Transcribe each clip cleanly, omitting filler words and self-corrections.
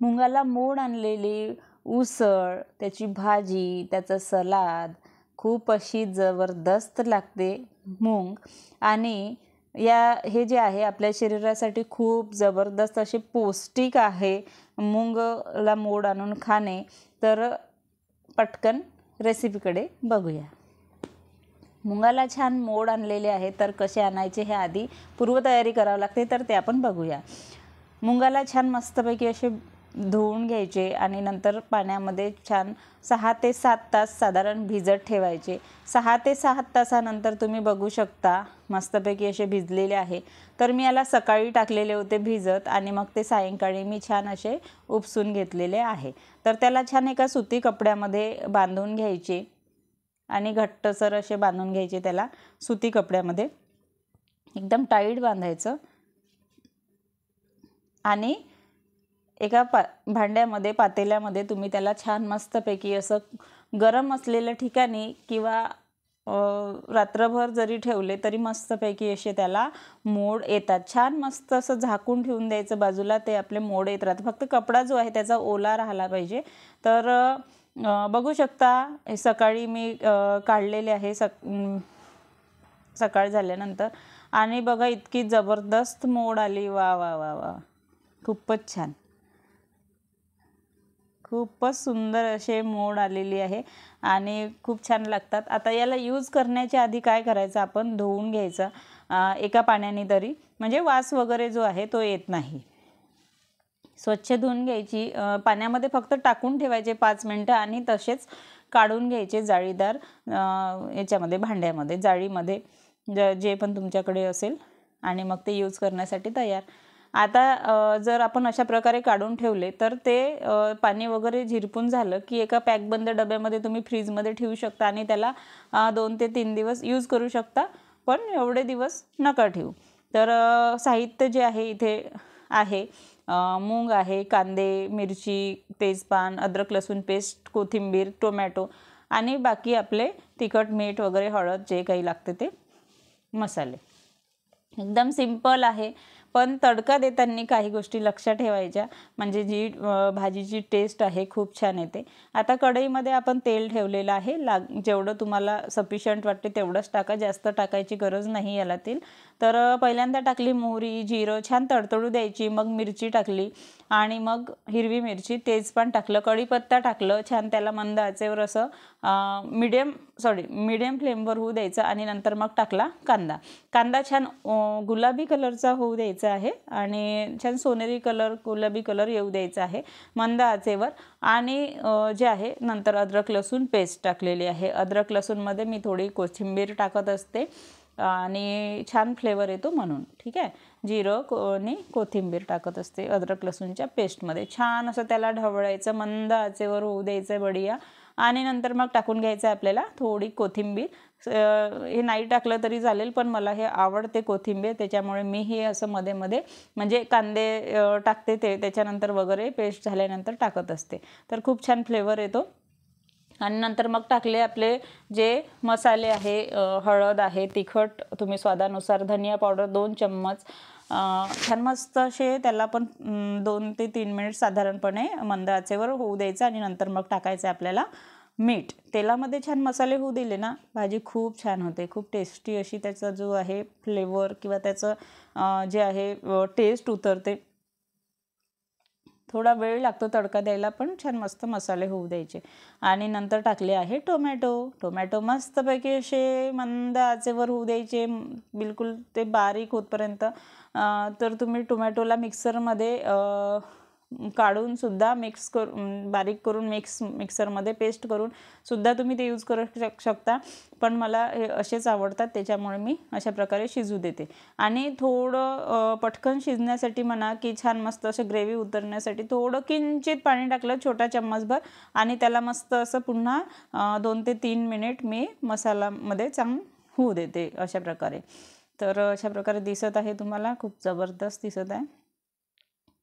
मुंगाला मोड आणलेली उसळ, त्याची भाजी, त्याचं सलाद खूप अशी जबरदस्त लागते मूग. आणि हे जे आहे आपल्या शरीरासाठी खूप जबरदस्त असे पौष्टिक आहे मूगला मोड आणून खाणे. तर पटकन रेसिपीकडे बघूया. मुंगाला छान मोड आणलेले आहे, तर कसे आणायचे हे आधी पूर्वतयारी करावी लागते, तर ते आपण बघूया. मुंगाला छान मस्तपैकी असे धुवून घ्यायचे आणि नंतर पाण्यामध्ये छान 6 ते 7 तास साधारण भिजत ठेवायचे. 6 ते 7 तासानंतर तुम्ही बघू शकता मस्तपैकी असे भिजलेले आहे. तर मी याला सकाळी टाकलेले होते भिजत आणि मग ते सायंकाळी मी छान असे उपसून घेतलेले आहे. तर त्याला छान एका सुती कपड्यामध्ये बांधून घ्यायचे आणि घट्टसर असे बांधून घ्यायचे त्याला सुती कपड्यामध्ये, एकदम टाईट बांधायचं. आणि एका भांड्यामध्ये पातेल्यामध्ये तुम्ही त्याला छान मस्तपैकी असं गरम असलेल्या ठिकाणी किंवा रात्रभर जरी ठेवले तरी मस्तपैकी असे त्याला मोड येतात. छान मस्त असं झाकून ठेवून द्यायचं बाजूला, ते आपले मोड येत राहतात. फक्त कपडा जो आहे त्याचा ओला राहिला पाहिजे. तर बघू शकता सकाळी मी काढलेले आहे सकाळ झाल्यानंतर. आणि बघा इतकी जबरदस्त मोड आली. वा वा वा वा, खूपच छान, खूपच सुंदर असे मोड आलेली आहे आणि खूप छान लागतात. आता याला यूज करण्याच्या आधी काय करायचं, आपण धुवून घ्यायचं एका पाण्याने तरी, म्हणजे वास वगैरे जो आहे तो येत नाही. स्वच्छ धुवून घ्यायची, पाण्यामध्ये फक्त टाकून ठेवायचे 5 मिनटं आणि तसेच काढून घ्यायचे जाळीदार याच्यामध्ये, भांड्यामध्ये, जाळीमध्ये, जे पण तुमच्याकडे असेल, आणि मग ते यूज करण्यासाठी तयार. आता जर आपण अशा प्रकारे काढून ठेवले तर ते पाणी वगैरे झिरपून झालं की एका पॅकबंद डब्यामध्ये तुम्ही फ्रीजमध्ये ठेवू शकता आणि त्याला 2 ते 3 दिवस यूज करू शकता, पण एवढे दिवस नका ठेवू. तर साहित्य जे आहे इथे आहे, मूग आहे, कांदे, मिरची, तेजपान, अद्रक लसूण पेस्ट, कोथिंबीर, टोमॅटो आणि बाकी आपले तिखट, मीठ वगैरे, हळद, जे काही लागते ते मसाले. एकदम सिंपल आहे, पण तडका देताना काही गोष्टी लक्षात ठेवायच्या, म्हणजे जी भाजीची टेस्ट आहे खूप छान येते. आता कढईमध्ये आपण तेल ठेवलेलं आहे, जेवढं तुम्हाला सफिशियंट वाटते तेवढंच टाका, जास्त टाकायची गरज नाही याला तेल. तर पहिल्यांदा टाकली मोहरी, जिरं, छान तडतडू द्यायची. मग मिरची टाकली आणि मग हिरवी मिरची, तेजपान टाकलं, कढीपत्ता टाकलं, छान त्याला मंद आचेवर असं मीडियम फ्लेमवर होऊ द्यायचं. आणि नंतर मग टाकला कांदा छान गुलाबी कलरचा होऊ द्यायचा आहे आणि छान सोनेरी गुलाबी कलर येऊ द्यायचा आहे मंद आचेवर. आणि जे आहे नंतर अद्रक लसूण पेस्ट टाकलेली आहे. अद्रक लसूणमध्ये मी थोडी कोथिंबीर टाकत असते आणि छान फ्लेवर येतो म्हणून, ठीक आहे. जिरं आणि कोथिंबीर टाकत असते अद्रक लसूणच्या पेस्टमध्ये. छान असं त्याला ढवळायचं, मंद आचेवर होऊ द्यायचं बढिया. आणि नंतर मग टाकून घ्यायचं आपल्याला थोडी कोथिंबीर. हे नाही टाकलं तरी चालेल, पण मला हे आवडते कोथिंबीर, त्याच्यामुळे मी हे असं मध्ये मध्ये, म्हणजे कांदे टाकते ते त्याच्यानंतर वगैरे पेस्ट झाल्यानंतर टाकत असते, तर खूप छान फ्लेवर येतो. आणि नंतर मग टाकले आपले जे मसाले आहे, हळद आहे, तिखट तुम्ही स्वादानुसार, धनिया पावडर 2 चम्मच, छान मस्त असे त्याला पण 2 ते 3 मिनिट साधारणपणे मंद आचेवर होऊ द्यायचं. आणि नंतर मग टाकायचं आपल्याला मीठ. तेलामध्ये छान मसाले होऊ दिले ना, भाजी खूप छान होते, खूप टेस्टी अशी त्याचा जो आहे फ्लेवर किंवा त्याचं जे आहे टेस्ट उतरते. थोडा वेळ लागतो तडका द्यायला, पण छान मस्त मसाले होऊ द्यायचे. आणि नंतर टाकले आहे टोमॅटो मस्तपैकी असे मंद आचेवर होऊ द्यायचे, बिलकुल ते बारीक होतपर्यंत. तर तुम्ही टोमॅटोला मिक्सरमध्ये काढून सुद्धा बारीक करून मिक्सरमध्ये पेस्ट करून सुद्धा तुम्ही ते यूज करू शकता, पण मला हे असेच आवडतात, त्याच्यामुळे मी अशा प्रकारे शिजू देते. आणि थोडं पटकन शिजण्यासाठी म्हणा की छान मस्त असं ग्रेव्ही उतरण्यासाठी थोडं किंचित पाणी टाकलं, छोटा चम्मचभर, आणि त्याला मस्त असं पुन्हा 2 ते 3 मिनिट मी मसाल्यामध्ये चांगलं होऊ देते अशा प्रकारे. तर अशा प्रकारे दिसत आहे तुम्हाला, खूप जबरदस्त दिसत आहे.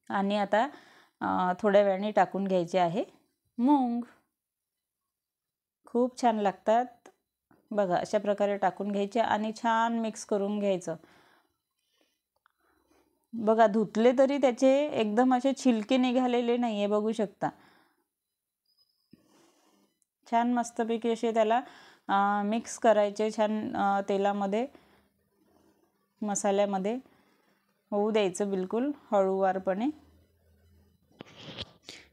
आणि आता थोड्या वेळाने टाकून घ्यायचे आहे मूग. खूप छान लागतात बघा, अशा प्रकारे टाकून घ्यायचे आणि छान मिक्स करून घ्यायचं. बघा धुतले तरी त्याचे एकदम असे छिलके निघालेले नाही आहे, बघू शकता. छान मस्तपैकी असे त्याला मिक्स करायचे छान तेलामध्ये, मसाल्यामध्ये होऊ द्यायचं बिलकुल हळूवारपणे.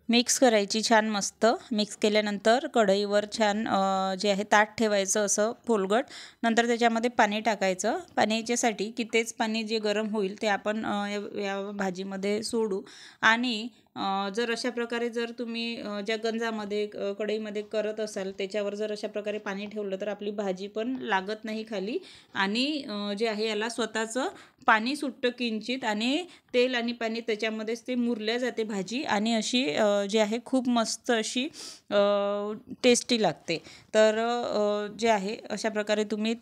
मिक्स करायची छान मस्त. मिक्स केल्यानंतर कढईवर छान जे आहे ताट ठेवायचं असं फोलगट. नंतर त्याच्यामध्ये पाणी टाकायचं. पाणी याच्यासाठी की तेच पाणी जे गरम होईल ते आपण या भाजीमध्ये सोडू. आणि जर अशा प्रकारे जर तुम्ही ज्या गंजामध्ये कढईमध्ये करत असाल त्याच्यावर जर अशा प्रकारे पाणी ठेवलं तर आपली भाजी पण लागत नाही खाली. आणि जे आहे याला स्वतःचं पाणी सुटतं किंचित आणि तेल आणि पाणी त्याच्यामध्येच ते मुरल्या जाते भाजी. आणि अशी जी आहे खूप मस्त अशी टेस्टी लागते. तर जे आहे अशा प्रकारे तुम्ही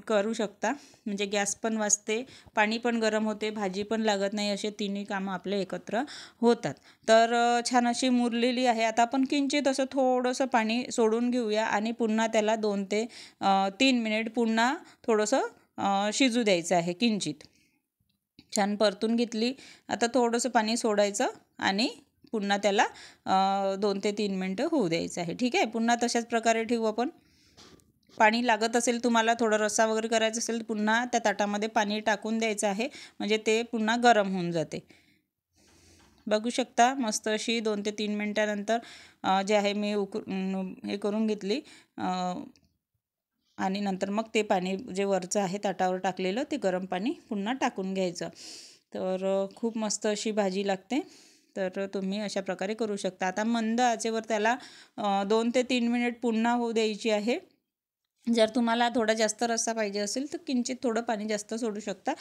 करू शकता. म्हणजे गॅस पण वाचते, पाणी पण गरम होते, भाजी पण लागत नाही. असे तिन्ही कामं आपले एकत्र होतात. तर छान अशी मुरलेली आहे. आता आपण किंचित असं थोडंसं पाणी सोडून घेऊया आणि पुन्हा त्याला 2 ते 3 मिनिट पुन्हा थोडंसं शिजू द्यायचं आहे किंचित. छान परतून घेतली. आता थोडंसं पाणी सोडायचं आणि पुन्हा त्याला 2 ते 3 मिनटं होऊ द्यायचं आहे. ठीक आहे. पुन्हा तशाच प्रकारे ठेवू आपण. पाणी लागत असेल तुम्हाला, थोडं रस्सा वगैरे करायचं असेल तर पुन्हा त्या ताटामध्ये पाणी टाकून द्यायचं आहे. म्हणजे ते पुन्हा गरम होऊन जाते. बघू शकता मस्त अशी 2 ते 3 मिनटानंतर जे आहे मी हे करून घेतली. आणि नंतर मग ते पाणी जे वरचं आहे ताटावर टाकलेलं ते गरम पाणी पुन्हा टाकून घ्यायचं. तर खूप मस्त अशी भाजी लागते. तर तुम्ही अशा प्रकारे करू शकता. आता मंद आचेवर त्याला 2 ते 3 मिनिट पुन्हा होऊ द्यायची आहे. जर तुम्हाला थोडा जास्त रस्सा पाहिजे असेल तर किंचित थोडं पाणी जास्त सोडू शकता.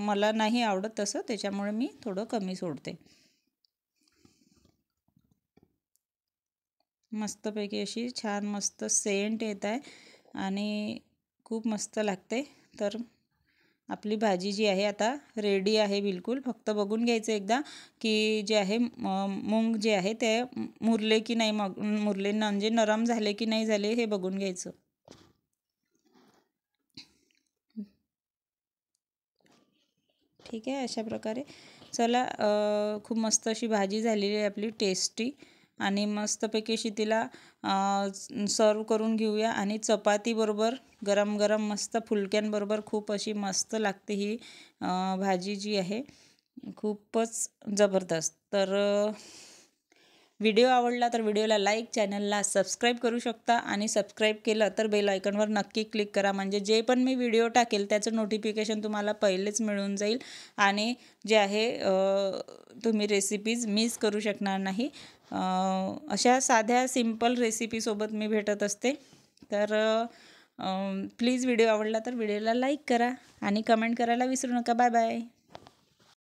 मला नाही आवडत तसं, त्याच्यामुळे मी थोडं कमी सोडते. मस्तपैकी अशी छान मस्त सेंट येत आहे आणि खूप मस्त लागते. तर आपली भाजी जी आहे आता रेडी आहे बिलकुल. फक्त बघून घ्यायचं एकदा की जे आहे मूग जे आहे ते मुरले की नाही, मग मुरले म्हणजे नरम झाले की नाही झाले हे बघून घ्यायचं. ठीक आहे. अशा प्रकारे चला खूप मस्त अशी भाजी झालेली आहे आपली टेस्टी. आणि मस्तपैकी अशी तिला सर्व करून घेऊया. आणि चपातीबरोबर गरम गरम मस्त फुलक्यांबरोबर खूप अशी मस्त लागते ही भाजी जी आहे, खूपच जबरदस्त. तर व्हिडिओ आवडला तर व्हिडिओला लाईक, चॅनलला सबस्क्राईब करू शकता. आणि सबस्क्राईब केलं तर बेल आयकॉनवर नक्की क्लिक करा. म्हणजे जे पण मी व्हिडिओ टाकेल त्याचं नोटिफिकेशन तुम्हाला पहिलेच मिळून जाईल. आणि जे आहे तुम्ही रेसिपीज मिस करू शकणार नाही. अशा साध्या सिंपल रेसिपीसोबत मी भेटत असते. तर प्लीज व्हिडिओ आवडला तर व्हिडिओला लाईक करा आणि कमेंट करायला विसरू नका. Bye bye.